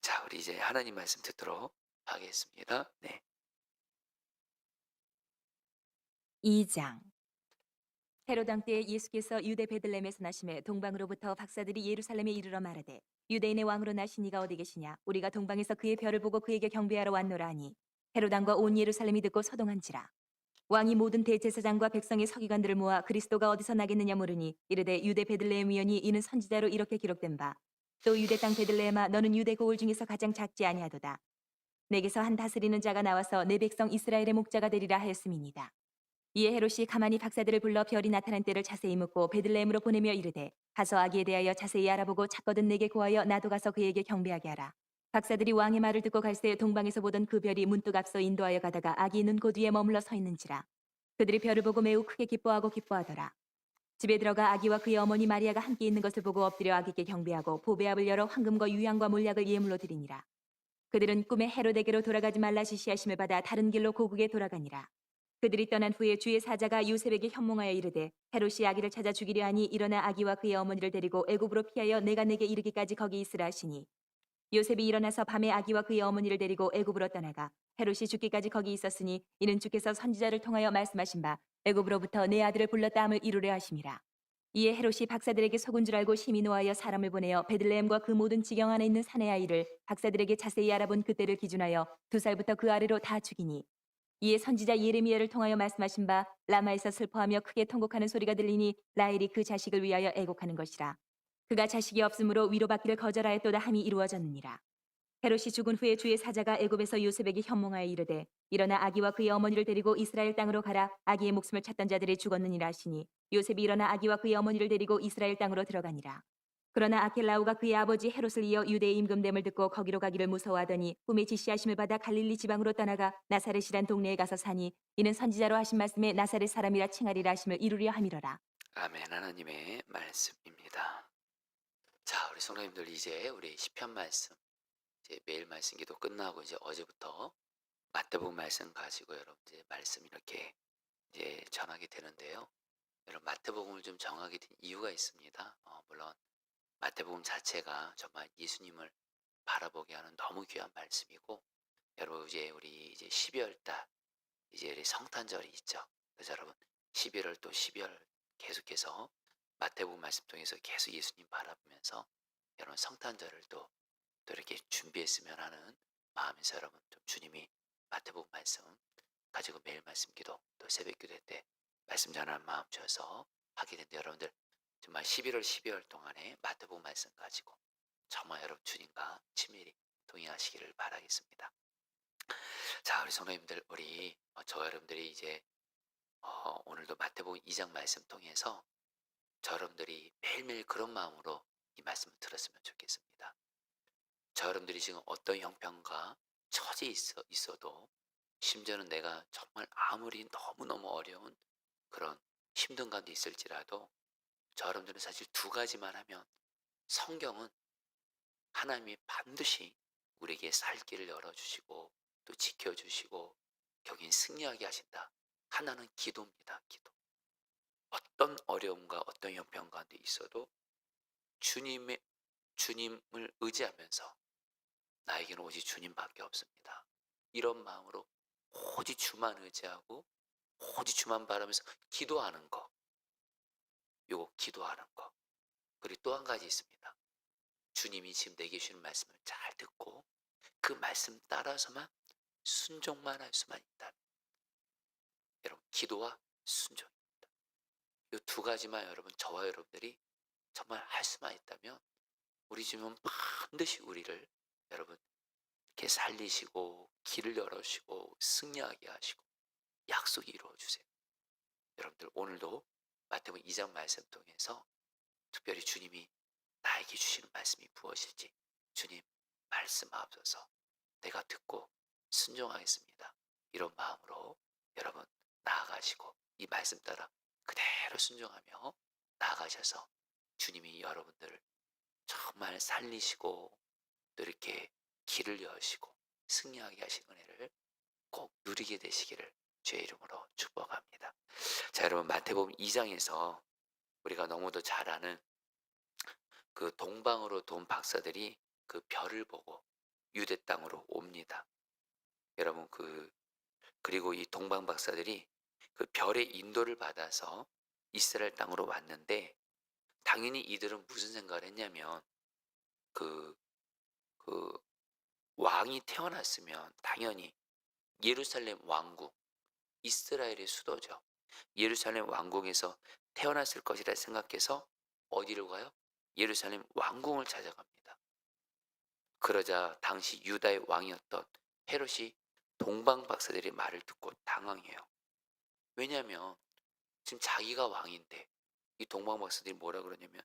자, 우리 이제 하나님 말씀 듣도록 하겠습니다. 네. 2장. 헤롯 왕 때 예수께서 유대 베들레헴에서 나심에 동방으로부터 박사들이 예루살렘에 이르러 말하되 유대인의 왕으로 나신 이가 어디 계시냐 우리가 동방에서 그의 별을 보고 그에게 경배하러 왔노라 하니 헤롯 왕과 온 예루살렘이 듣고 소동한지라. 왕이 모든 대제사장과 백성의 서기관들을 모아 그리스도가 어디서 나겠느냐 물으니 이르되 유대 베들레헴 위원이 이는 선지자로 이렇게 기록된 바 또 유대 땅 베들레헴아 너는 유대 고을 중에서 가장 작지 아니하도다. 내게서 한 다스리는 자가 나와서 내 백성 이스라엘의 목자가 되리라 하였음이니이다. 이에 헤롯이 가만히 박사들을 불러 별이 나타난 때를 자세히 묻고 베들레헴으로 보내며 이르되 가서 아기에 대하여 자세히 알아보고 찾거든 내게 구하여 나도 가서 그에게 경배하게 하라. 박사들이 왕의 말을 듣고 갈새 동방에서 보던 그 별이 문득 앞서 인도하여 가다가 아기 있는 곳 위에 머물러 서 있는지라. 그들이 별을 보고 매우 크게 기뻐하고 기뻐하더라. 집에 들어가 아기와 그의 어머니 마리아가 함께 있는 것을 보고 엎드려 아기께 경배하고 보배압을 열어 황금과 유향과 몰약을 예물로 드리니라. 그들은 꿈에 헤롯에게로 돌아가지 말라 지시하심을 받아 다른 길로 고국에 돌아가니라. 그들이 떠난 후에 주의 사자가 요셉에게 현몽하여 이르되 헤롯이 아기를 찾아 죽이려 하니 일어나 아기와 그의 어머니를 데리고 애굽으로 피하여 내가 내게 이르기까지 거기 있으라 하시니 요셉이 일어나서 밤에 아기와 그의 어머니를 데리고 애굽으로 떠나가 헤롯이 죽기까지 거기 있었으니 이는 주께서 선지자를 통하여 말씀하신 바 애굽으로부터 내 아들을 불렀다 함을 이루려 하심이라. 이에 헤롯이 박사들에게 속은 줄 알고 심히 노하여 사람을 보내어 베들레헴과 그 모든 지경 안에 있는 사내 아이를 박사들에게 자세히 알아본 그때를 기준하여 2살부터 그 아래로 다 죽이니 이에 선지자 예레미야를 통하여 말씀하신 바 라마에서 슬퍼하며 크게 통곡하는 소리가 들리니 라헬이 그 자식을 위하여 애곡하는 것이라. 그가 자식이 없으므로 위로받기를 거절하였도다 함이 이루어졌느니라. 헤롯이 죽은 후에 주의 사자가 애굽에서 요셉에게 현몽하여 이르되 일어나 아기와 그의 어머니를 데리고 이스라엘 땅으로 가라. 아기의 목숨을 찾던 자들이 죽었느니라 하시니 요셉이 일어나 아기와 그의 어머니를 데리고 이스라엘 땅으로 들어가니라. 그러나 아켈라오가 그의 아버지 헤롯을 이어 유대의 임금됨을 듣고 거기로 가기를 무서워하더니 꿈에 지시하심을 받아 갈릴리 지방으로 떠나가 나사렛이란 동네에 가서 사니 이는 선지자로 하신 말씀에 나사렛 사람이라 칭하리라 하심을 이루려 함이로라. 아멘. 하나님의 말씀입니다. 자, 우리 성도님들 이제 우리 시편 말씀 이제 매일 말씀 기도 끝나고 이제 어제부터 마태복음 말씀 가지고 여러분 이제 말씀 이렇게 이제 전하게 되는데요. 여러분 마태복음을 좀 정하게 된 이유가 있습니다. 물론 마태복음 자체가 정말 예수님을 바라보게 하는 너무 귀한 말씀이고 여러분 이제 우리 이제 12월 달 이제 우리 성탄절이 있죠. 그래서 여러분 11월 또 12월 계속해서 마태복음 말씀 통해서 계속 예수님 바라보면서 여러분 성탄절을 또 이렇게 준비했으면 하는 마음에서 여러분 좀 주님이 마태복음 말씀 가지고 매일 말씀 기도 또 새벽 기도 때 말씀 전하는 마음 주어서 하게 된데 여러분들 정말 11월 12월 동안에 마태복음 말씀 가지고 정말 여러분 주님과 친밀히 동행하시기를 바라겠습니다. 자, 우리 성도님들 우리 저 여러분들이 이제 오늘도 마태복음 2장 말씀 통해서 저 여러분들이 매일매일 그런 마음으로 이 말씀을 들었으면 좋겠습니다. 저 여러분들이 지금 어떤 형편과 처지에 있어도 심지어는 내가 정말 아무리 너무너무 어려운 그런 힘든 가운데 있을지라도 저 여러분들은 사실 두 가지만 하면 성경은 하나님이 반드시 우리에게 살 길을 열어주시고 또 지켜주시고 여긴 승리하게 하신다. 하나는 기도입니다. 기도. 어떤 어려움과 어떤 형편 가운데 있어도 주님을 의지하면서 나에게는 오직 주님밖에 없습니다. 이런 마음으로 오직 주만 의지하고 오직 주만 바라면서 기도하는 거. 요거 기도하는 거. 그리고 또 한 가지 있습니다. 주님이 지금 내게 주시는 말씀을 잘 듣고 그 말씀 따라서만 순종만 할 수만 있다. 여러분 기도와 순종입니다. 이 두 가지만 여러분 저와 여러분들이 정말 할 수만 있다면 우리 주님은 반드시 우리를 여러분 이렇게 살리시고 길을 열어주시고 승리하게 하시고 약속이 이루어주세요. 여러분들 오늘도 마태복음 2장 말씀 통해서 특별히 주님이 나에게 주시는 말씀이 무엇일지 주님 말씀하옵소서 내가 듣고 순종하겠습니다. 이런 마음으로 여러분 나아가시고 이 말씀 따라 그대로 순종하며 나아가셔서 주님이 여러분들을 정말 살리시고 또 이렇게 길을 여시고 승리하게 하신 은혜를 꼭 누리게 되시기를 주의 이름으로 축복합니다. 자, 여러분 마태복음 2장에서 우리가 너무도 잘 아는 그 동방으로 돈 박사들이 그 별을 보고 유대 땅으로 옵니다. 여러분 그리고 이 동방 박사들이 그 별의 인도를 받아서 이스라엘 땅으로 왔는데 당연히 이들은 무슨 생각을 했냐면 그 그 왕이 태어났으면 당연히 예루살렘 왕국, 이스라엘의 수도죠. 예루살렘 왕궁에서 태어났을 것이라 생각해서 어디로 가요? 예루살렘 왕궁을 찾아갑니다. 그러자 당시 유다의 왕이었던 헤롯이 동방 박사들의 말을 듣고 당황해요. 왜냐하면 지금 자기가 왕인데 이 동방 박사들이 뭐라 그러냐면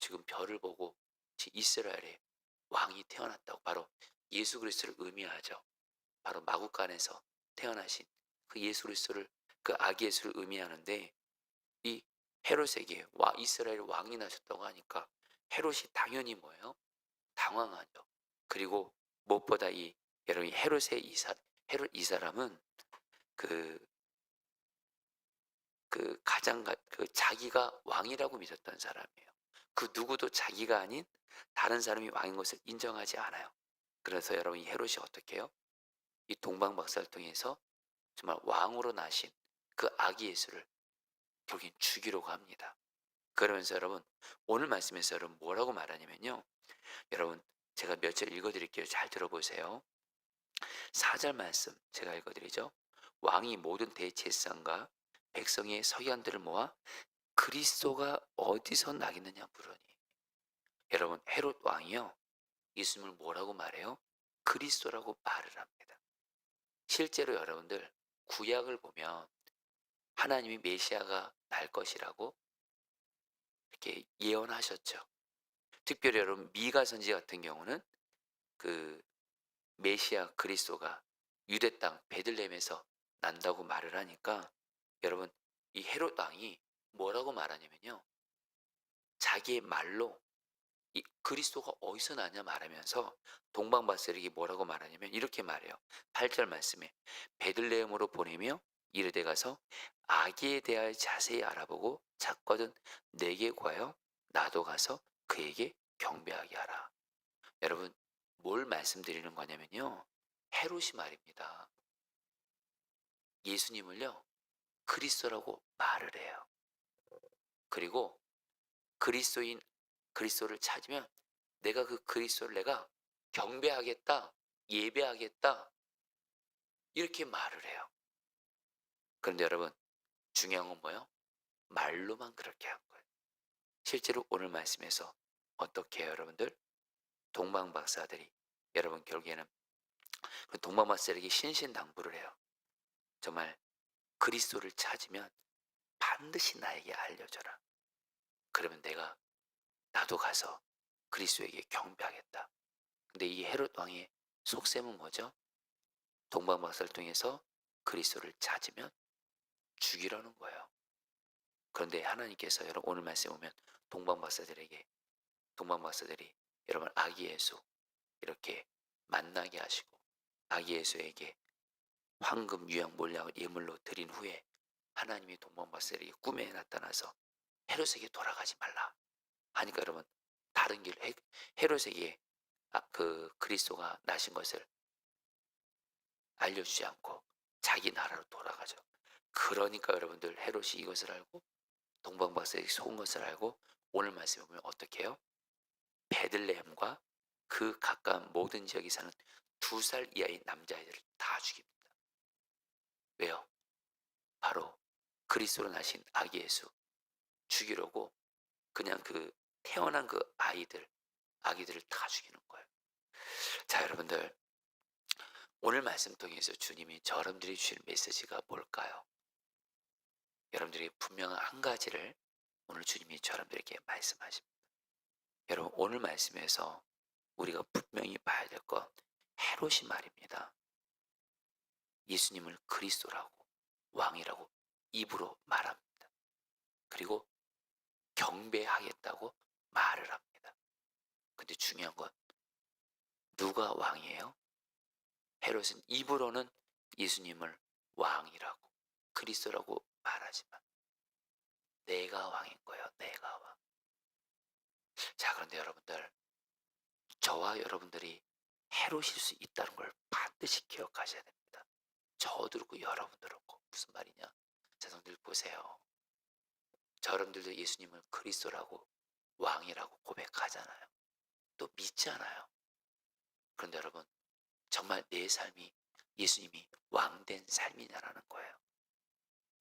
지금 별을 보고 이스라엘에 왕이 태어났다고, 바로 예수 그리스도를 의미하죠. 바로 마구간에서 태어나신 그 예수 그리스도를, 그 아기 예수를 의미하는데 이 헤롯에게 이스라엘 왕이 나셨다고 하니까 헤롯이 당연히 뭐예요? 당황하죠. 그리고 무엇보다 여러분 헤롯 이 사람은 그 가장 자기가 왕이라고 믿었던 사람이에요. 그 누구도 자기가 아닌 다른 사람이 왕인 것을 인정하지 않아요. 그래서 여러분 이 헤롯이 어떻게 해요? 이 동방 박사를 통해서 정말 왕으로 나신 그 아기 예수를 결국엔 죽이려고 합니다. 그러면서 여러분 오늘 말씀에서 여러분 뭐라고 말하냐면요. 여러분 제가 몇 절 읽어드릴게요. 잘 들어보세요. 4절 말씀 제가 읽어드리죠. 왕이 모든 대제사장과 백성의 서기관들을 모아 그리스도가 어디서 나겠느냐 물으니. 여러분 헤롯 왕이요 예수님을 뭐라고 말해요? 그리스도라고 말을 합니다. 실제로 여러분들 구약을 보면 하나님이 메시아가 날 것이라고 이렇게 예언하셨죠. 특별히 여러분 미가 선지 같은 경우는 그 메시아 그리스도가 유대 땅 베들레헴에서 난다고 말을 하니까 여러분 이 헤롯 왕이 뭐라고 말하냐면요. 자기의 말로 이 그리스도가 어디서 나냐 말하면서 동방박사에게 뭐라고 말하냐면 이렇게 말해요. 8절 말씀에 베들레헴으로 보내며 이르되 가서 아기에 대하여 자세히 알아보고 찾거든 내게 구하여 나도 가서 그에게 경배하게 하라. 여러분 뭘 말씀드리는 거냐면요. 헤롯이 말입니다. 예수님을요 그리스도라고 말을 해요. 그리고 그리스도를 찾으면 내가 그 그리스도를 내가 경배하겠다, 예배하겠다 이렇게 말을 해요. 그런데 여러분 중요한 건 뭐예요? 말로만 그렇게 한 거예요. 실제로 오늘 말씀에서 어떻게 해요, 여러분들? 동방박사들이 여러분 결국에는 그 동방박사들에게 신신당부를 해요. 정말 그리스도를 찾으면 반드시 나에게 알려줘라. 그러면 나도 가서 그리스도에게 경배하겠다. 근데 이 헤롯 왕의 속셈은 뭐죠? 동방박사를 통해서 그리스도를 찾으면 죽이라는 거예요. 그런데 하나님께서 여러분 오늘 말씀에 보면 동방박사들이 여러분 아기 예수 이렇게 만나게 하시고 아기 예수에게 황금 유향 몰약을 예물로 드린 후에 하나님이 동방박사들에게 꿈에 나타나서 헤롯에게 돌아가지 말라 하니까 여러분 다른 길 헤롯에게 그 그리스도가 나신 것을 알려주지 않고 자기 나라로 돌아가죠. 그러니까 여러분들 헤롯이 이것을 알고 동방박사에게 속은 것을 알고 오늘 말씀에 보면 어떻게 해요? 베들레헴과 그 가까운 모든 지역에 사는 2살 이하의 남자아이들을 다 죽입니다. 왜요? 바로 그리스도로 나신 아기 예수 죽이려고 그냥 태어난 그 아기들을 다 죽이는 거예요. 자 여러분들 오늘 말씀 통해서 주님이 여러분들이 주실 메시지가 뭘까요? 여러분들이 분명한 한 가지를 오늘 주님이 여러분들에게 말씀하십니다. 여러분 오늘 말씀에서 우리가 분명히 봐야 될 건 헤롯이 말입니다. 예수님을 그리스도라고 왕이라고 입으로 말합니다. 그리고 경배하겠다고 말을 합니다. 근데 중요한 건 누가 왕이에요? 헤롯은 입으로는 예수님을 왕이라고 그리스도라고 말하지만 내가 왕인 거예요. 내가 왕. 자 그런데 여러분들 저와 여러분들이 해로우실 수 있다는 걸 반드시 기억하셔야 됩니다. 저도 그렇고 여러분도 그렇고. 무슨 말이냐? 자성들 보세요. 저 여러분들도 예수님을 그리스도라고 왕이라고 고백하잖아요. 또 믿잖아요. 그런데 여러분, 정말 내 삶이 예수님이 왕된 삶이냐라는 거예요.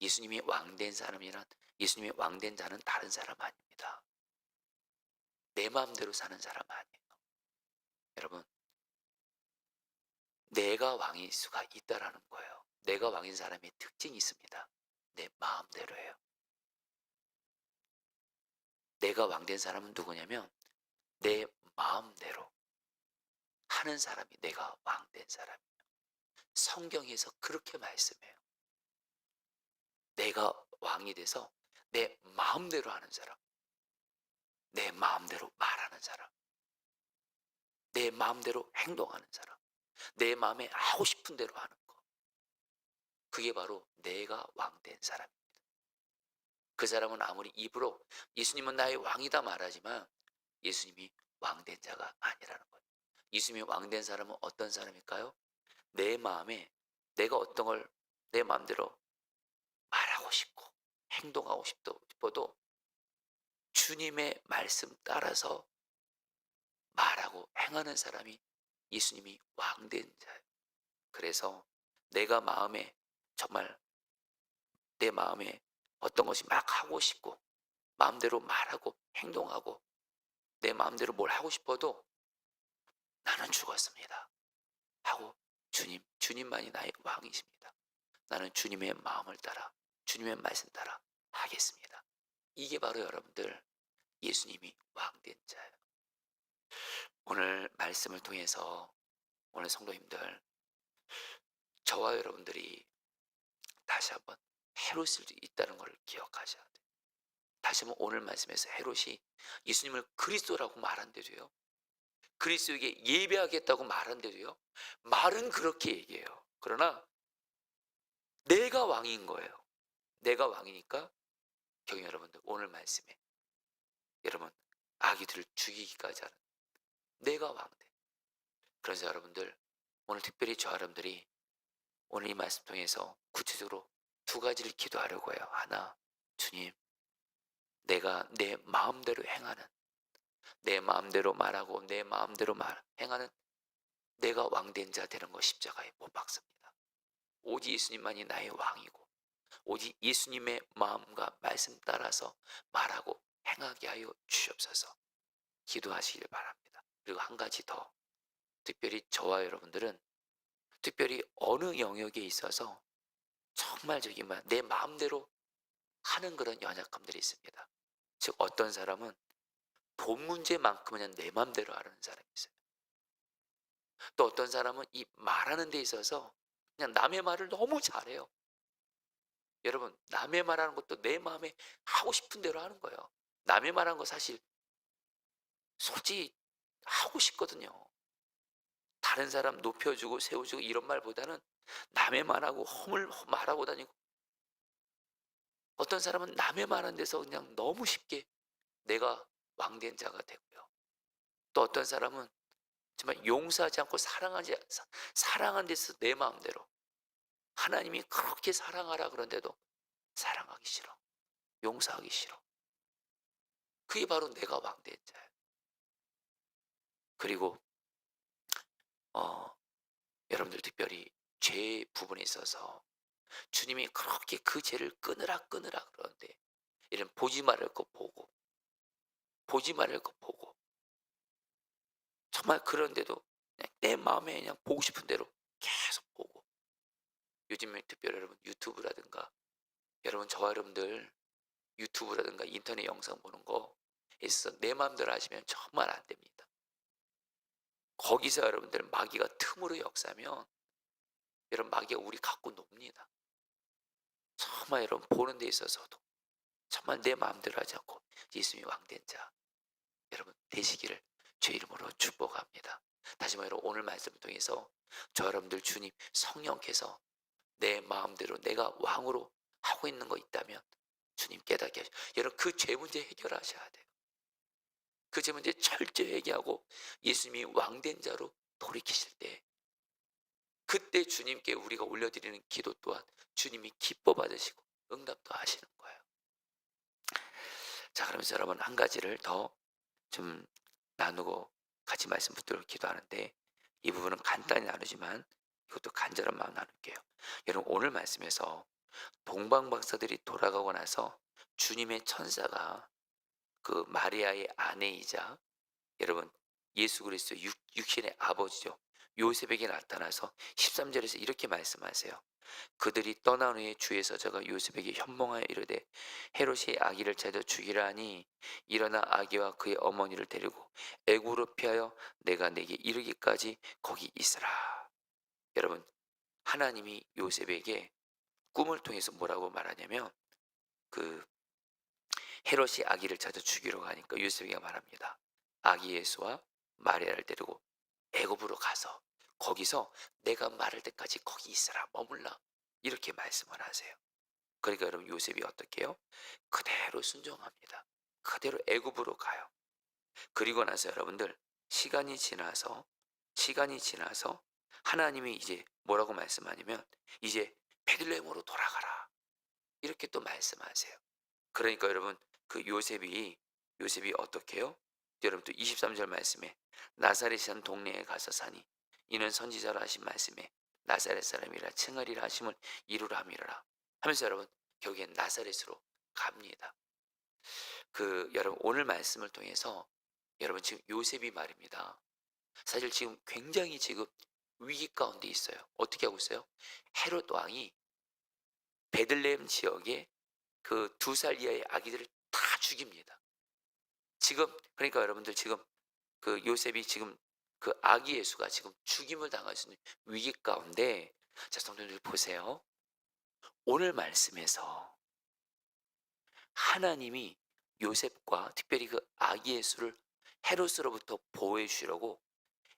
예수님이 왕된 사람이란, 예수님이 왕된 자는 다른 사람 아닙니다. 내 마음대로 사는 사람 아니에요. 여러분, 내가 왕일 수가 있다라는 거예요. 내가 왕인 사람의 특징이 있습니다. 내 마음대로 해요. 내가 왕된 사람은 누구냐면 내 마음대로 하는 사람이 내가 왕된 사람이에요. 성경에서 그렇게 말씀해요. 내가 왕이 돼서 내 마음대로 하는 사람, 내 마음대로 말하는 사람, 내 마음대로 행동하는 사람, 내 마음에 하고 싶은 대로 하는 거. 그게 바로 내가 왕된 사람입니다. 그 사람은 아무리 입으로 예수님은 나의 왕이다 말하지만 예수님이 왕된 자가 아니라는 거예요. 예수님이 왕된 사람은 어떤 사람일까요? 내 마음에 내가 어떤 걸 내 마음대로 말하고 싶고 행동하고 싶어도 주님의 말씀 따라서 말하고 행하는 사람이 예수님이 왕된 자예요. 그래서 내가 마음에 정말 내 마음에 어떤 것이 막 하고 싶고 마음대로 말하고 행동하고 내 마음대로 뭘 하고 싶어도 나는 죽었습니다 하고 주님만이 나의 왕이십니다. 나는 주님의 마음을 따라 주님의 말씀 따라 하겠습니다. 이게 바로 여러분들 예수님이 왕된 자예요. 오늘 말씀을 통해서 오늘 성도님들, 저와 여러분들이 다시 한번 헤롯일 수도 있다는 걸 기억하셔야 돼요. 다시 한번 오늘 말씀에서 헤롯이 예수님을 그리스도라고 말한대도요, 그리스도에게 예배하겠다고 말한대도요, 말은 그렇게 얘기해요. 그러나 내가 왕인 거예요. 내가 왕이니까 경영 여러분들, 오늘 말씀에 여러분 아기들을 죽이기까지 하는 내가 왕돼. 그래서 여러분들 오늘 특별히 저 여러분들이 오늘 이 말씀 통해서 구체적으로 두 가지를 기도하려고 해요. 하나, 주님, 내가 내 마음대로 행하는, 내 마음대로 말하고 내 마음대로 행하는 내가 왕된 자 되는 거 십자가에 못 박습니다. 오직 예수님만이 나의 왕이고 오직 예수님의 마음과 말씀 따라서 말하고 행하게 하여 주시옵소서. 기도하시길 바랍니다. 그리고 한 가지 더, 특별히 저와 여러분들은 특별히 어느 영역에 있어서 정말 내 마음대로 하는 그런 연약함들이 있습니다. 즉 어떤 사람은 돈 문제만큼은 그냥 내 마음대로 하는 사람이 있어요. 또 어떤 사람은 이 말하는 데 있어서 그냥 남의 말을 너무 잘해요. 여러분, 남의 말하는 것도 내 마음에 하고 싶은 대로 하는 거예요. 남의 말하는 거 사실 솔직히 하고 싶거든요. 다른 사람 높여주고 세워주고 이런 말보다는 남의 말하고 허물 말하고 다니고, 어떤 사람은 남의 말하는 데서 그냥 너무 쉽게 내가 왕된 자가 되고요. 또 어떤 사람은 정말 용서하지 않고 사랑한 데서 내 마음대로, 하나님이 그렇게 사랑하라 그런데도 사랑하기 싫어, 용서하기 싫어. 그게 바로 내가 왕된 자예요. 그리고 여러분들 특별히 죄 부분에 있어서 주님이 그렇게 그 죄를 끊으라 그러는데, 이런 보지 말을 것 보고 정말 그런데도 그냥 내 마음에 그냥 보고 싶은 대로 계속 보고, 요즘에 특별히 여러분 유튜브라든가, 여러분 저와 여러분들 유튜브라든가 인터넷 영상 보는 거 있어서 내 마음대로 하시면 정말 안 됩니다. 거기서 여러분들 마귀가 틈으로 역사하면 여러분 마귀가 우리 갖고 놉니다. 정말 여러분 보는 데 있어서도 정말 내 마음대로 하지 않고 예수님이 왕된 자 여러분 되시기를 주 이름으로 축복합니다. 다시 말로 오늘 말씀을 통해서 저 여러분들 주님 성령께서 내 마음대로 내가 왕으로 하고 있는 거 있다면 주님 깨닫게 하시고, 여러분 그 죄 문제 해결하셔야 돼요. 그 죄 문제 철저히 얘기하고 예수님이 왕된 자로 돌이키실 때, 그때 주님께 우리가 올려드리는 기도 또한 주님이 기뻐 받으시고 응답도 하시는 거예요. 자, 그러면서 여러분 한 가지를 더 좀 나누고 같이 말씀 붙들고 기도하는데, 이 부분은 간단히 나누지만 이것도 간절한 마음 나눌게요. 여러분 오늘 말씀에서 동방 박사들이 돌아가고 나서 주님의 천사가 그 마리아의 아내이자 여러분 예수 그리스도 육신의 아버지죠, 요셉에게 나타나서 13절에서 이렇게 말씀하세요. 그들이 떠난 후에 주의 사자가 요셉에게 현몽하여 이르되 헤롯이 아기를 찾아 죽이라 하니 일어나 아기와 그의 어머니를 데리고 애굽으로 피하여 내가 내게 이르기까지 거기 있으라. 여러분 하나님이 요셉에게 꿈을 통해서 뭐라고 말하냐면, 그 헤롯이 아기를 찾아 죽이러 가니까 요셉에게 말합니다. 아기 예수와 마리아를 데리고 애굽으로 가서 거기서 내가 말할 때까지 거기 있으라, 머물라, 이렇게 말씀을 하세요. 그러니까 여러분 요셉이 어떻게 해요? 그대로 순종합니다. 그대로 애굽으로 가요. 그리고 나서 여러분들 시간이 지나서 하나님이 이제 뭐라고 말씀하냐면 이제 베들레헴으로 돌아가라, 이렇게 또 말씀하세요. 그러니까 여러분 그 요셉이 어떻게 해요? 여러분 또 23절 말씀에 나사렛이라는 동네에 가서 사니 이는 선지자로 하신 말씀에 나사렛 사람이라 칭하리라 하심을 이루라 함이라 하면서 여러분 결국엔 나사렛으로 갑니다. 그 여러분 오늘 말씀을 통해서 여러분 지금 요셉이 말입니다. 사실 지금 굉장히 지금 위기 가운데 있어요. 어떻게 하고 있어요? 헤롯 왕이 베들레헴 지역에 그 2살 이하의 아기들을 다 죽입니다. 지금 그러니까 여러분들 지금 그 요셉이 지금 그 아기 예수가 지금 죽임을 당할 수 있는 위기 가운데, 자 성도님들 보세요. 오늘 말씀에서 하나님이 요셉과 특별히 그 아기 예수를 헤롯으로부터 보호해 주시려고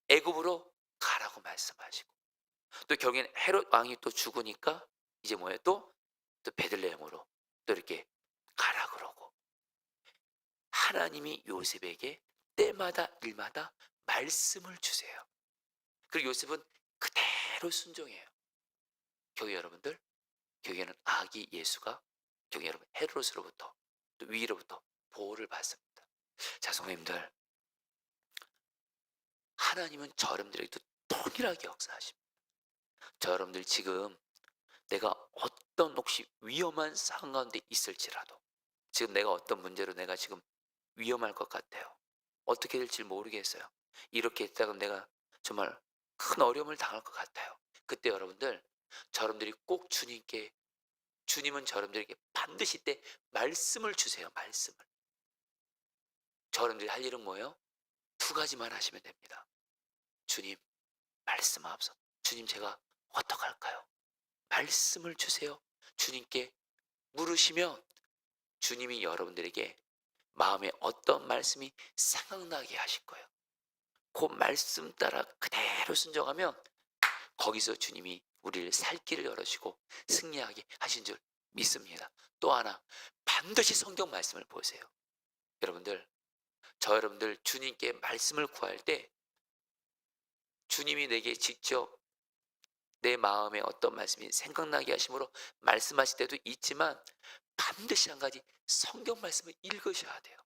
애굽으로 가라고 말씀하시고, 또 결국엔 헤롯 왕이 또 죽으니까 이제 뭐예요? 또 베들레헴으로 또 이렇게 가라 그러고, 하나님이 요셉에게 때마다 일마다 말씀을 주세요. 그리고 요셉은 그대로 순종해요. 교회 여러분들, 교회는 아기 예수가 교회 여러분 헤롯으로부터 또 위로부터 보호를 받습니다. 자 성도님들, 하나님은 저 여러분들에게도 동일하게 역사하십니다. 저 여러분들 지금 내가 어떤 혹시 위험한 상황 가운데 있을지라도, 지금 내가 어떤 문제로 내가 지금 위험할 것 같아요. 어떻게 될지 모르겠어요. 이렇게 했다가 내가 정말 큰 어려움을 당할 것 같아요. 그때 여러분들 여러분들이 꼭 주님은 여러분들에게 반드시 때 말씀을 주세요. 말씀을. 여러분들이 할 일은 뭐예요? 2가지만 하시면 됩니다. 주님 말씀하옵소서. 주님 제가 어떡할까요? 말씀을 주세요. 주님께 물으시면 주님이 여러분들에게 마음에 어떤 말씀이 생각나게 하실 거예요. 그 말씀 따라 그대로 순종하면 거기서 주님이 우리를 살 길을 열어주시고 승리하게 하신 줄 믿습니다. 또 하나, 반드시 성경 말씀을 보세요. 여러분들 여러분들 주님께 말씀을 구할 때 주님이 내게 직접 내 마음에 어떤 말씀이 생각나게 하심으로 말씀하실 때도 있지만 반드시 한 가지 성경 말씀을 읽으셔야 돼요.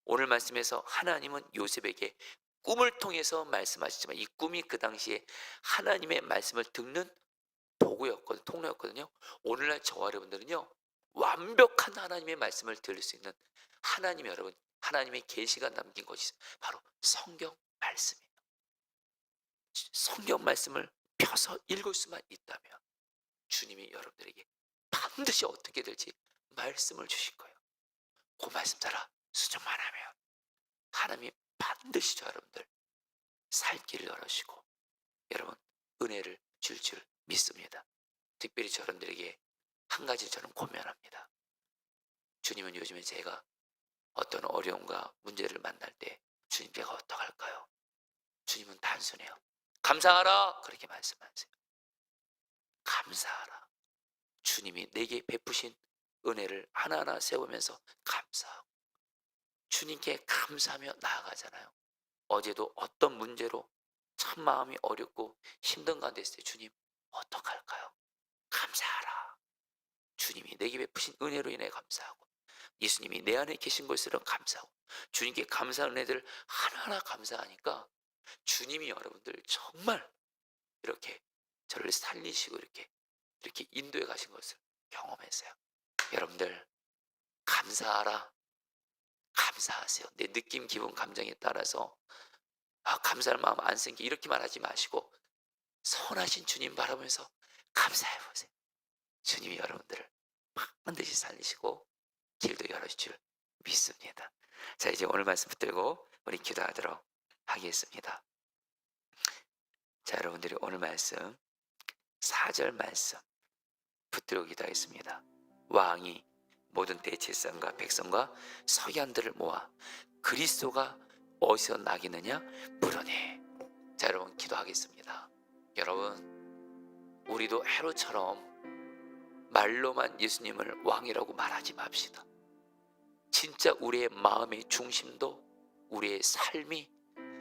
오늘 말씀에서 하나님은 요셉에게 꿈을 통해서 말씀하시지만 이 꿈이 그 당시에 하나님의 말씀을 듣는 통로였거든요. 오늘날 저와 여러분들은요 완벽한 하나님의 말씀을 들을 수 있는 하나님의 계시가 남긴 것이 바로 성경 말씀이에요. 성경 말씀을 펴서 읽을 수만 있다면 주님이 여러분들에게 반드시 어떻게 될지 말씀을 주실 거예요. 그 말씀 따라 수정만 하면 하나님이 반드시 여러분들 살 길을 열어주시고 여러분 은혜를 줄 믿습니다. 특별히 여러분들에게 한 가지 저는 고면합니다. 주님은 요즘에 제가 어떤 어려움과 문제를 만날 때 주님 제가 어떡할까요? 주님은 단순해요. 감사하라 그렇게 말씀하세요. 감사하라. 주님이 내게 베푸신 은혜를 하나하나 세우면서 감사하고 주님께 감사하며 나아가잖아요. 어제도 어떤 문제로 참 마음이 어렵고 힘든 가운데 있을 때 주님 어떡할까요? 감사하라. 주님이 내게 베푸신 은혜로 인해 감사하고, 예수님이 내 안에 계신 것으로 감사하고, 주님께 감사하는 애들 하나하나 감사하니까 주님이 여러분들 정말 이렇게 저를 살리시고 이렇게 인도해 가신 것을 경험했어요. 여러분들 감사하라. 감사하세요. 내 느낌, 기분, 감정에 따라서 감사할 마음 안 생기 이렇게 말하지 마시고 선하신 주님 바라보면서 감사해 보세요. 주님이 여러분들을 반드시 살리시고 길도 열어줄 줄 믿습니다. 자, 이제 오늘 말씀 붙들고 우리 기도하도록 하겠습니다. 자, 여러분들이 오늘 말씀 4절 말씀 붙들고 기도하겠습니다. 왕이 모든 대제사장과 백성과 서기관들을 모아 그리스도가 어디서 나겠느냐 물으니. 자, 여러분 기도하겠습니다. 여러분, 우리도 헤롯처럼 말로만 예수님을 왕이라고 말하지 맙시다. 진짜 우리의 마음의 중심도, 우리의 삶이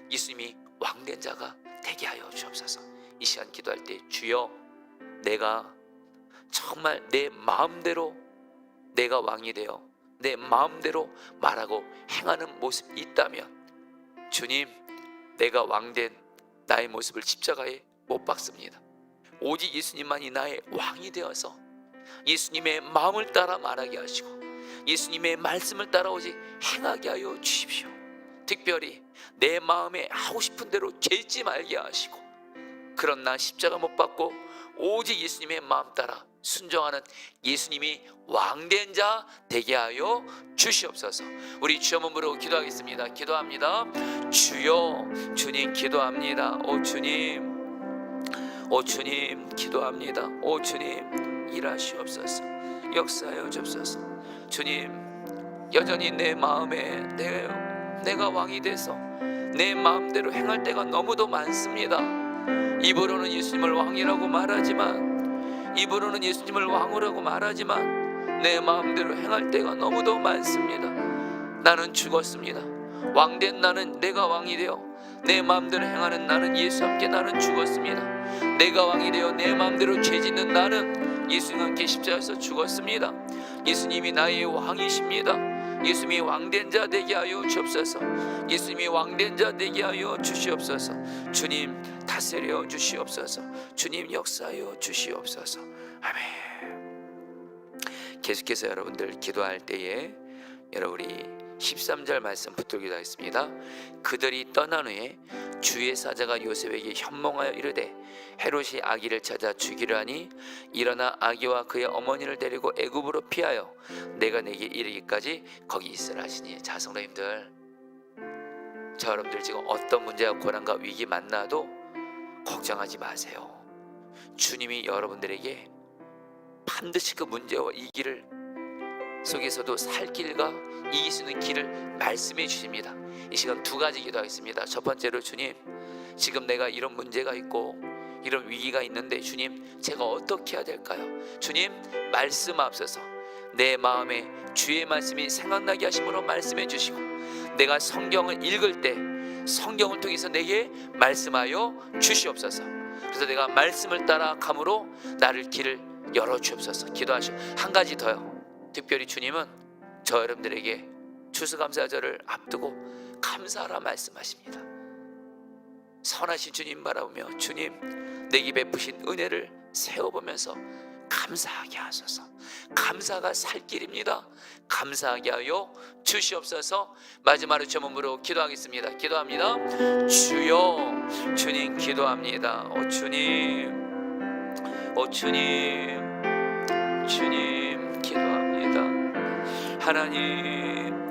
예수님이 왕된 자가 되게 하여 주옵소서. 이 시간 기도할 때 주여, 내가 정말 내 마음대로 내가 왕이 되어 내 마음대로 말하고 행하는 모습이 있다면 주님, 내가 왕된 나의 모습을 십자가에 못 박습니다. 오직 예수님만이 나의 왕이 되어서 예수님의 마음을 따라 말하게 하시고 예수님의 말씀을 따라 오직 행하게 하여 주십시오. 특별히 내 마음에 하고 싶은 대로 죄짓지 말게 하시고, 그런 나 십자가 못 박고 오직 예수님의 마음 따라 순종하는 예수님이 왕된 자 되게 하여 주시옵소서. 우리 주여 몸으로 기도하겠습니다. 기도합니다. 주여, 주님 기도합니다. 오 주님 기도합니다. 오 주님 일하시옵소서. 역사하여 주옵소서. 주님, 여전히 내 마음에 내가 왕이 돼서 내 마음대로 행할 때가 너무도 많습니다. 입으로는 예수님을 왕이라고 말하지만 내 마음대로 행할 때가 너무도 많습니다. 나는 죽었습니다. 왕된 나는, 내가 왕이 되어 내 마음대로 행하는 나는, 예수 함께 나는 죽었습니다. 내가 왕이 되어 내 마음대로 죄짓는 나는 예수님과 함께 십자가에서 죽었습니다. 예수님이 나의 왕이십니다. 예수님이 왕된 자 되게 하여 주옵소서. 예수님이 왕된 자 되게 하여 주시옵소서. 주님 다스려 주시옵소서. 주님 역사하여 주시옵소서. 아멘. 계속해서 여러분들 기도할 때에 여러분 우리 13절 말씀 붙들고 기도하겠습니다. 그들이 떠난 후에 주의 사자가 요셉에게 현몽하여 이르되 헤롯이 아기를 찾아 죽이려 하니 일어나 아기와 그의 어머니를 데리고 애굽으로 피하여 내가 내게 이르기까지 거기 있으라 하시니. 자, 성도님들, 자, 여러분들 지금 어떤 문제와 고난과 위기 만나도 걱정하지 마세요. 주님이 여러분들에게 반드시 그 문제와 이 길을 속에서도 살 길과 이길 수 있는 길을 말씀해 주십니다. 이 시간 두 가지 기도하겠습니다. 첫 번째로, 주님, 지금 내가 이런 문제가 있고 이런 위기가 있는데 주님, 제가 어떻게 해야 될까요? 주님 말씀하옵소서. 내 마음에 주의 말씀이 생각나게 하심으로 말씀해 주시고, 내가 성경을 읽을 때 성경을 통해서 내게 말씀하여 주시옵소서. 그래서 내가 말씀을 따라 감으로 나를 길을 열어 주옵소서. 기도하시오. 한 가지 더요. 특별히 주님은 저 여러분들에게 추수감사절을 앞두고 감사하라 말씀하십니다. 선하신 주님 바라보며 주님 내게 베푸신 은혜를 세워보면서 감사하게 하소서. 감사가 살 길입니다. 감사하게 하여 주시옵소서. 마지막으로 저 몸으로 기도하겠습니다. 기도합니다. 주여, 주님 기도합니다. 오 주님 기도합니다. 하나님